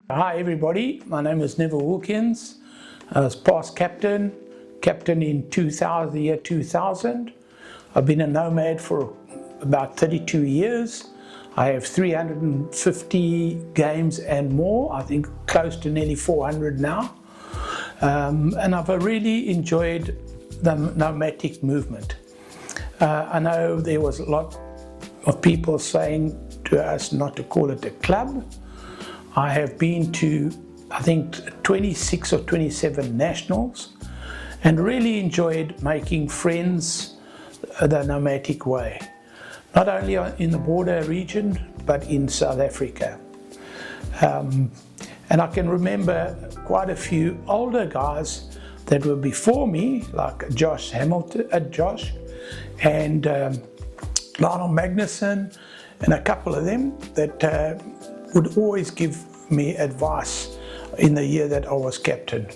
Hi everybody, my name is Neville Wilkins. I was past captain in the year 2000. I've been a nomad for about 32 years. I have 350 games and more, I think close to nearly 400 now. And I've really enjoyed the nomadic movement. I know there was a lot of people saying to us not to call it a club. I have been to, I think, 26 or 27 nationals and really enjoyed making friends the nomadic way. Not only in the border region, but in South Africa. And I can remember quite a few older guys that were before me, like Josh and Lionel Magnuson, and a couple of them that would always give me advice in the year that I was captain.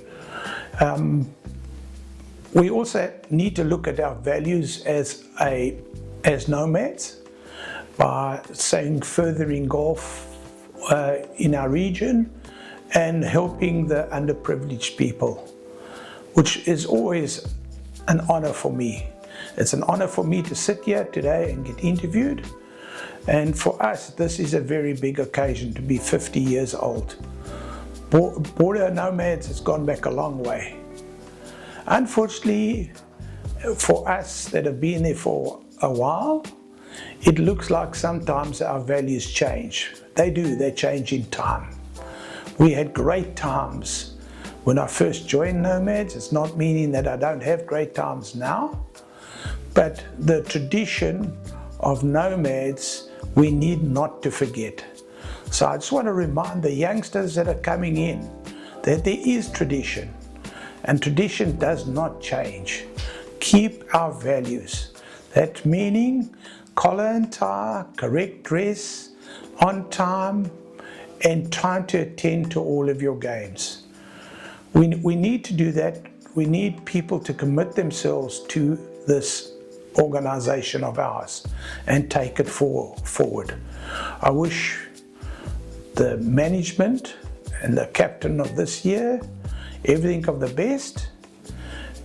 We also need to look at our values as nomads by saying furthering golf in our region and helping the underprivileged people, which is always an honor for me. It's an honor for me to sit here today and get interviewed. And for us, this is a very big occasion to be 50 years old. Border Nomads has gone back a long way. Unfortunately, for us that have been there for a while, it looks like sometimes our values change. They do, they change in time. We had great times when I first joined Nomads. It's not meaning that I don't have great times now, but the tradition of Nomads we need not to forget. So I just want to remind the youngsters that are coming in that there is tradition, and tradition does not change. Keep our values. That meaning collar and tie, correct dress, on time, and trying to attend to all of your games. We need to do that. We need people to commit themselves to this organization of ours and take it forward. I wish the management and the captain of this year everything of the best,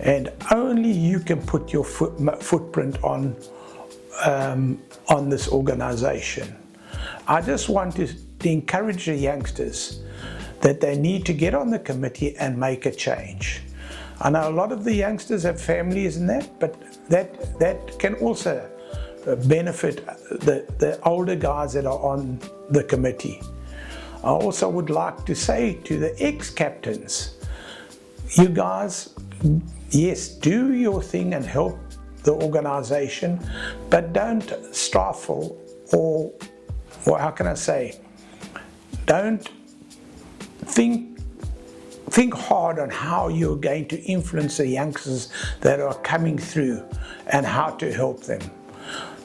and only you can put your footprint on this organization. I just want to encourage the youngsters that they need to get on the committee and make a change. I know a lot of the youngsters have families and that, but that can also benefit the older guys that are on the committee. I also would like to say to the ex-captains, you guys, yes, do your thing and help the organization, but don't stifle or how can I say, don't think hard on how you're going to influence the youngsters that are coming through and how to help them.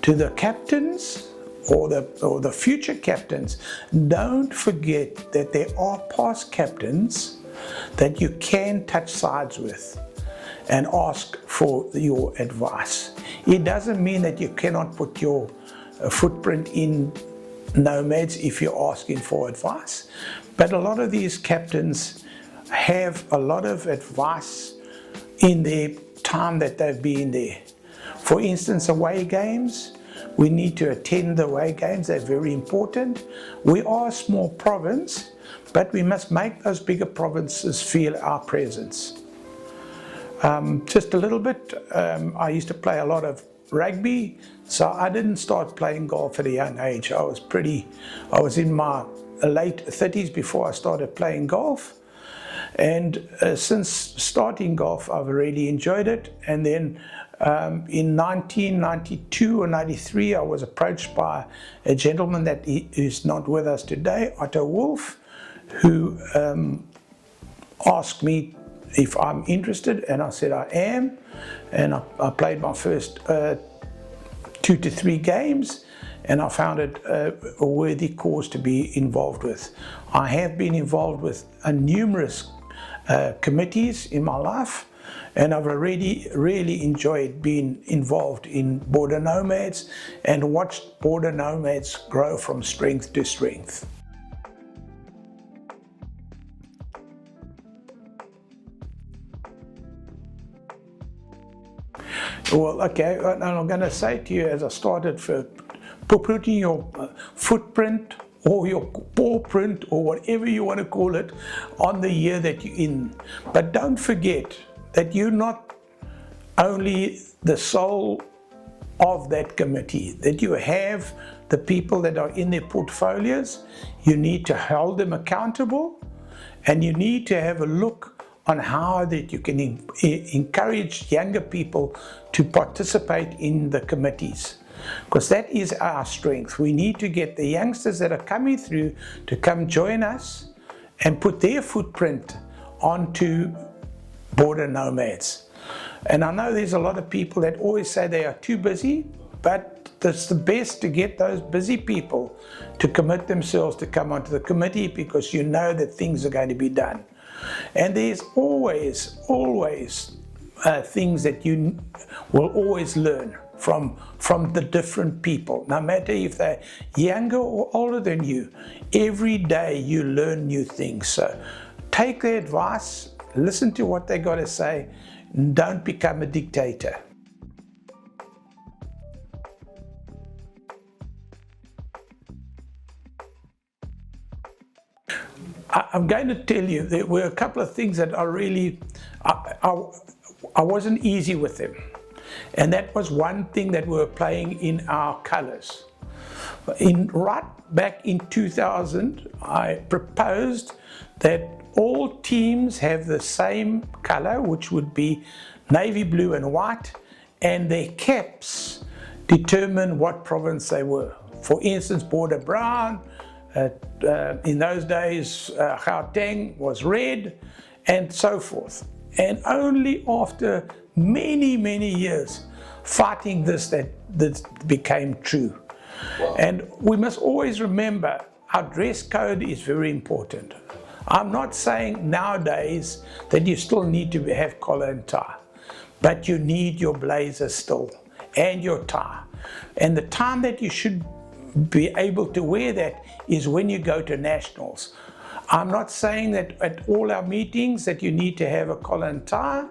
To the captains or the future captains, don't forget that there are past captains that you can touch sides with and ask for your advice. It doesn't mean that you cannot put your footprint in Nomads if you're asking for advice, but a lot of these captains have a lot of advice in their time that they've been there. For instance, away games, we need to attend the away games. They're very important. We are a small province, but we must make those bigger provinces feel our presence. Just a little bit, I used to play a lot of rugby, so I didn't start playing golf at a young age. I was in my late 30s before I started playing golf. And since starting golf, I've really enjoyed it. And then in 1992 or 93, I was approached by a gentleman that is not with us today, Otto Wolf, who asked me if I'm interested, and I said I am. And I played my first 2 to 3 games, and I found it a worthy cause to be involved with. I have been involved with numerous committees in my life, and I've already really enjoyed being involved in Border Nomads and watched Border Nomads grow from strength to strength. Well, okay, and I'm going to say to you, as I started, for putting your footprint or your paw print or whatever you want to call it on the year that you're in. But don't forget that you're not only the soul of that committee, that you have the people that are in their portfolios. You need to hold them accountable, and you need to have a look on how that you can encourage younger people to participate in the committees, because that is our strength. We need to get the youngsters that are coming through to come join us and put their footprint onto Border Nomads. And I know there's a lot of people that always say they are too busy, but it's the best to get those busy people to commit themselves to come onto the committee, because you know that things are going to be done. And there's always things that you will always learn from the different people, no matter if they're younger or older than you. Every day you learn new things. So take their advice, listen to what they got to say, and don't become a dictator. I'm going to tell you, there were a couple of things that are really, I wasn't easy with them. And that was one thing that we were playing in our colors. Right back in 2000, I proposed that all teams have the same color, which would be navy blue and white, and their caps determine what province they were. For instance, Border brown, in those days Gauteng was red, and so forth. And only after many years fighting this that became true. Wow. And we must always remember our dress code is very important. I'm not saying nowadays that you still need to have collar and tie, but you need your blazer still and your tie. And the time that you should be able to wear that is when you go to nationals. I'm not saying that at all our meetings that you need to have a collar and tie,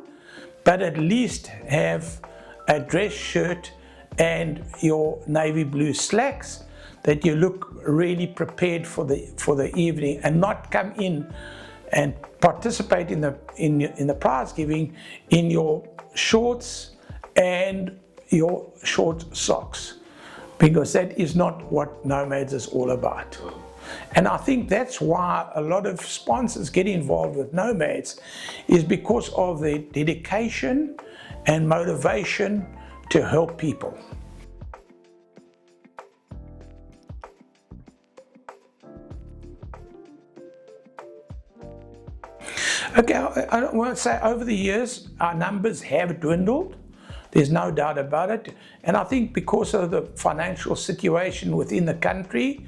but at least have a dress shirt and your navy blue slacks, that you look really prepared for the evening, and not come in and participate in the prize giving in your shorts and your short socks, because that is not what Nomads is all about. And I think that's why a lot of sponsors get involved with Nomads, is because of their dedication and motivation to help people. Okay, I want to say over the years our numbers have dwindled. There's no doubt about it. And I think because of the financial situation within the country,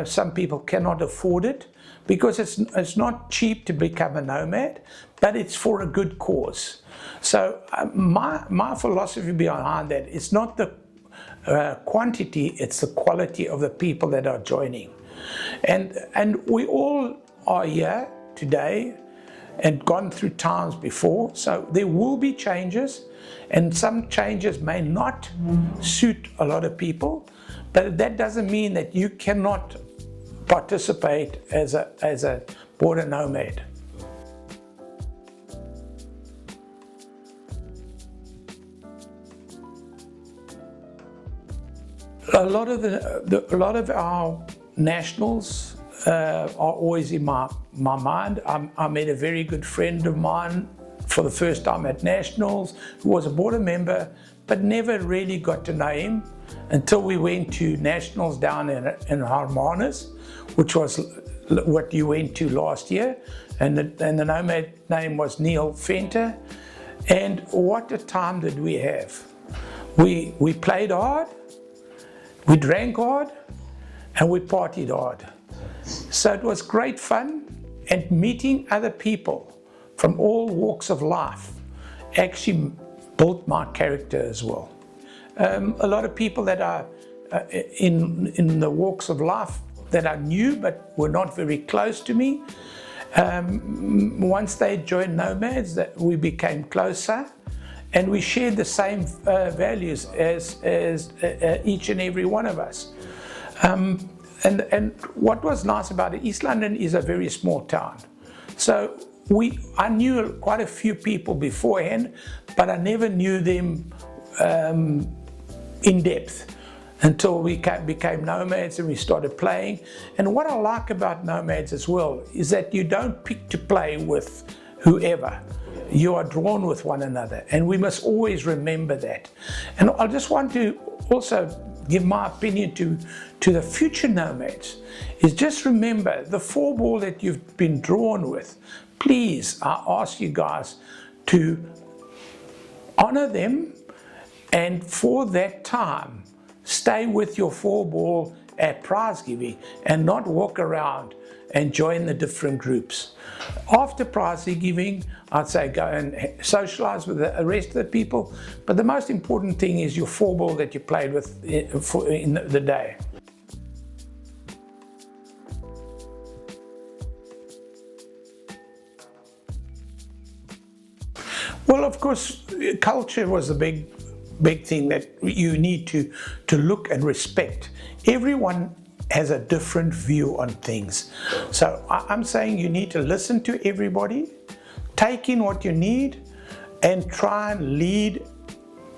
some people cannot afford it, because it's not cheap to become a nomad, but it's for a good cause. So my philosophy behind that is not the quantity, it's the quality of the people that are joining. And we all are here today and gone through times before, so there will be changes, and some changes may not suit a lot of people, but that doesn't mean that you cannot participate as a Border Nomad. A lot of our nationals are always in my mind. I met a very good friend of mine for the first time at nationals, who was a Border member, but never really got to know him until we went to nationals down in Hermanus, which was what you went to last year, and the nomad name was Neil Fenter. And what a time did we have. We played hard, we drank hard, and we partied hard. So it was great fun, and meeting other people from all walks of life actually built my character as well. A lot of people that are in the walks of life that I knew but were not very close to me, once they joined Nomads, that we became closer, and we shared the same values as each and every one of us. And what was nice about it, East London is a very small town. So I knew quite a few people beforehand, but I never knew them in depth until we became nomads and we started playing. And what I like about nomads as well is that you don't pick to play with whoever. You are drawn with one another, and we must always remember that. And I just want to also give my opinion to the future nomads, is just remember the 4-ball that you've been drawn with. Please, I ask you guys to honor them, and for that time, stay with your 4-ball at prize giving and not walk around and join the different groups. After prize giving, I'd say go and socialize with the rest of the people, but the most important thing is your 4-ball that you played with in the day. Well, of course, culture was a big thing that you need to look and respect. Everyone has a different view on things. So I'm saying you need to listen to everybody, take in what you need, and try and lead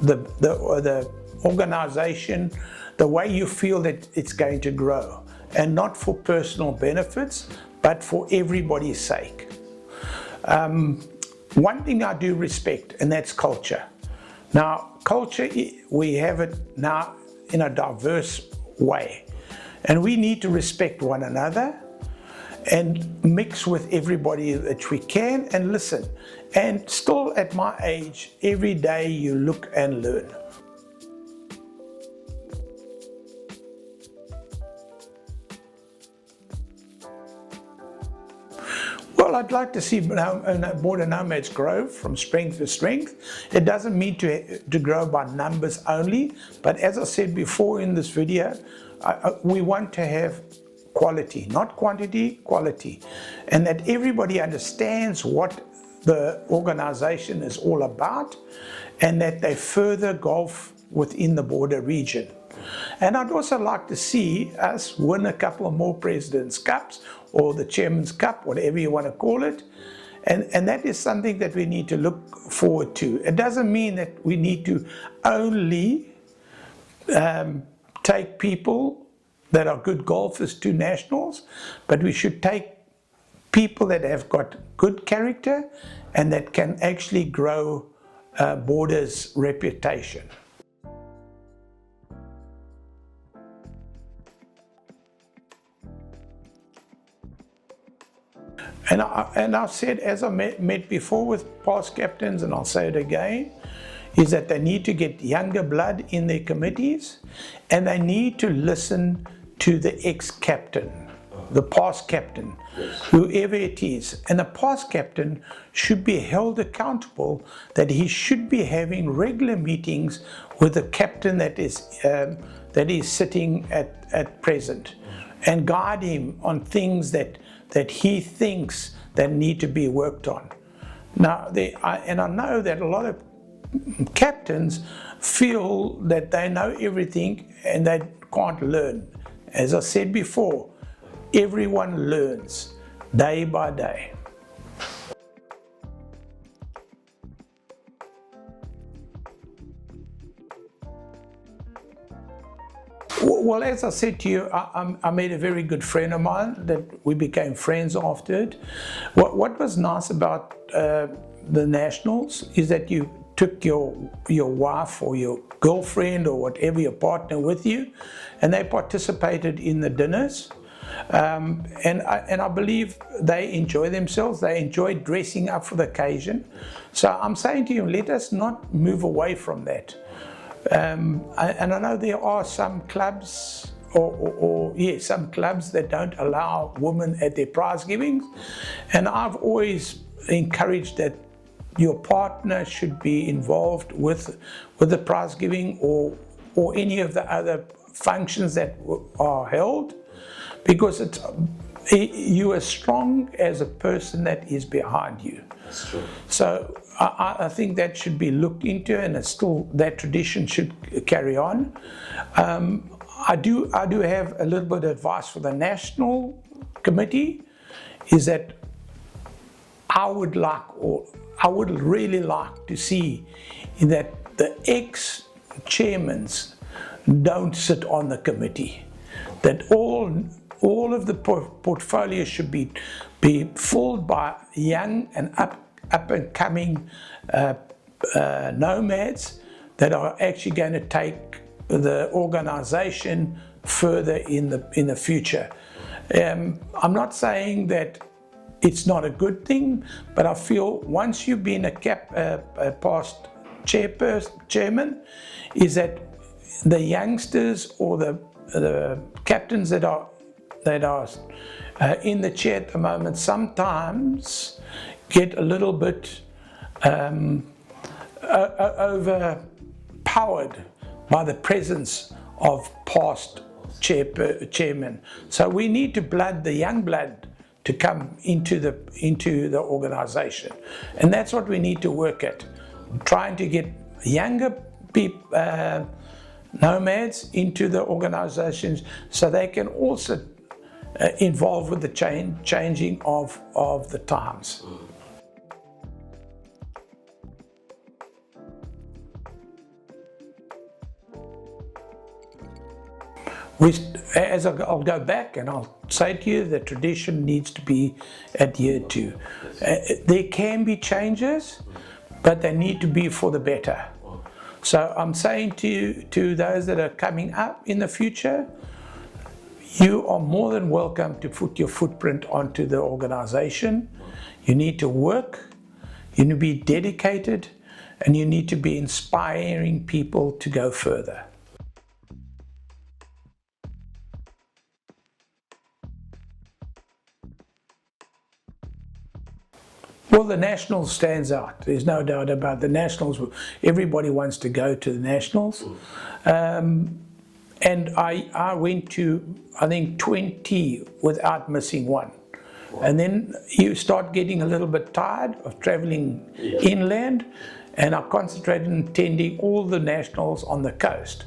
the organization the way you feel that it's going to grow, and not for personal benefits, but for everybody's sake. One thing I do respect, and that's culture. Now, culture, we have it now in a diverse way. And we need to respect one another and mix with everybody that we can and listen. And still at my age, every day you look and learn. Well, I'd like to see Border Nomads grow from strength to strength. It doesn't mean to grow by numbers only, but as I said before in this video, we want to have quality, not quantity, quality. And that everybody understands what the organization is all about, and that they further golf within the border region. And I'd also like to see us win a couple of more President's Cups, or the Chairman's Cup, whatever you want to call it. And that is something that we need to look forward to. It doesn't mean that we need to only take people that are good golfers to nationals, but we should take people that have got good character and that can actually grow Border's reputation. And I've said, as I met before with past captains, and I'll say it again, is that they need to get younger blood in their committees, and they need to listen to the ex-captain, the past captain, whoever it is. And the past captain should be held accountable, that he should be having regular meetings with the captain that is sitting at present, and guide him on things that he thinks that need to be worked on. Now, I know that a lot of captains feel that they know everything and they can't learn. As I said before, everyone learns day by day. Well, as I said to you, I met a very good friend of mine that we became friends after it. What was nice about the Nationals is that you took your wife or your girlfriend or whatever, your partner with you, and they participated in the dinners. And I believe they enjoy themselves. They enjoy dressing up for the occasion. So I'm saying to you, let us not move away from that. And I know there are some clubs, some clubs that don't allow women at their prize givings, and I've always encouraged that your partner should be involved with the prize giving or any of the other functions that are held, because you are strong as a person that is behind you. That's true. So I think that should be looked into, and it's still, that tradition should carry on. I do have a little bit of advice for the national committee, is that I would really like to see that the ex-chairmans don't sit on the committee, that all of the portfolio should be filled by young and up and coming nomads that are actually going to take the organization further in the future. I'm not saying that it's not a good thing, but I feel once you've been a past chairman, is that the youngsters or the captains that are in the chair at the moment sometimes get a little bit overpowered by the presence of past chairmen. So we need to the young blood to come into the organization, and that's what we need to work at, trying to get younger people, nomads, into the organizations so they can also involve with the changing of the times. As I'll go back and I'll say to you, the tradition needs to be adhered to. There can be changes, but they need to be for the better. So I'm saying to those that are coming up in the future, you are more than welcome to put your footprint onto the organization. You need to work, you need to be dedicated, and you need to be inspiring people to go further. Well, the Nationals stands out. There's no doubt about the Nationals. Everybody wants to go to the Nationals. And I went to, I think, 20 without missing one. And then you start getting a little bit tired of traveling inland, and I concentrated on attending all the Nationals on the coast.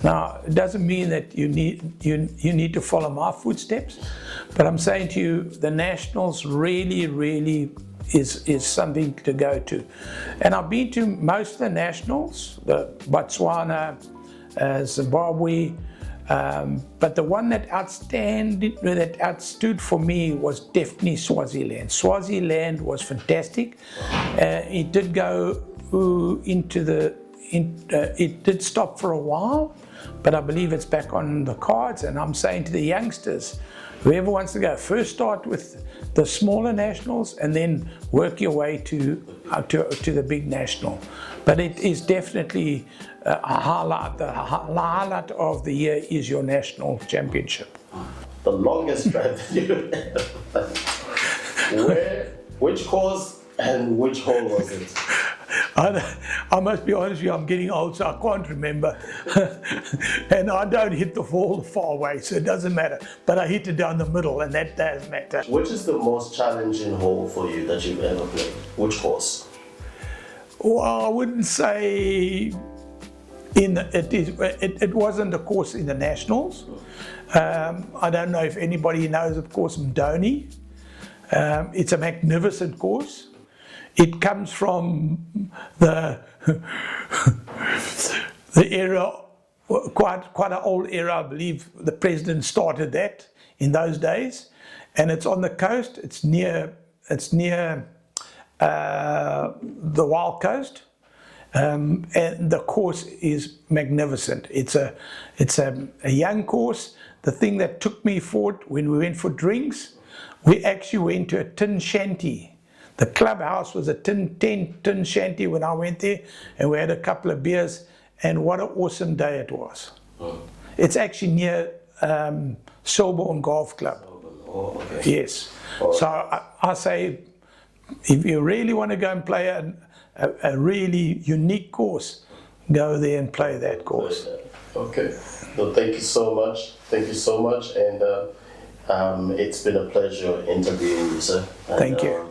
Now, it doesn't mean that you need to follow my footsteps, but I'm saying to you, the Nationals really is something to go to. And I've been to most of the Nationals, the Botswana, Zimbabwe, but the one that outstood for me was definitely Swaziland. Swaziland was fantastic. It did go it did stop for a while, but I believe it's back on the cards. And I'm saying to the youngsters, whoever wants to go, first start with the smaller nationals and then work your way to the big national. But it is definitely a highlight. The highlight of the year is your national championship. The longest drive that you ever. Which course and which hole was it? I must be honest with you, I'm getting old, so I can't remember. And I don't hit the ball far away, so it doesn't matter. But I hit it down the middle, and that does matter. Which is the most challenging hole for you that you've ever played? Which course? Well, I wouldn't say it wasn't a course in the Nationals. I don't know if anybody knows, of course, Mdoni. It's a magnificent course. It comes from the era, quite an old era. I believe the president started that in those days, and it's on the coast. It's near the Wild Coast, and the course is magnificent. It's a young course. The thing that took me forward when we went for drinks, we actually went to a tin shanty. The clubhouse was a tin shanty when I went there, and we had a couple of beers, and what an awesome day it was. Oh. It's actually near Selborne Golf Club. Oh, okay. Yes. Oh. So I say, if you really want to go and play a really unique course, go there and play that course. Okay. Well, thank you so much. Thank you so much, and it's been a pleasure interviewing you, sir. Thank you.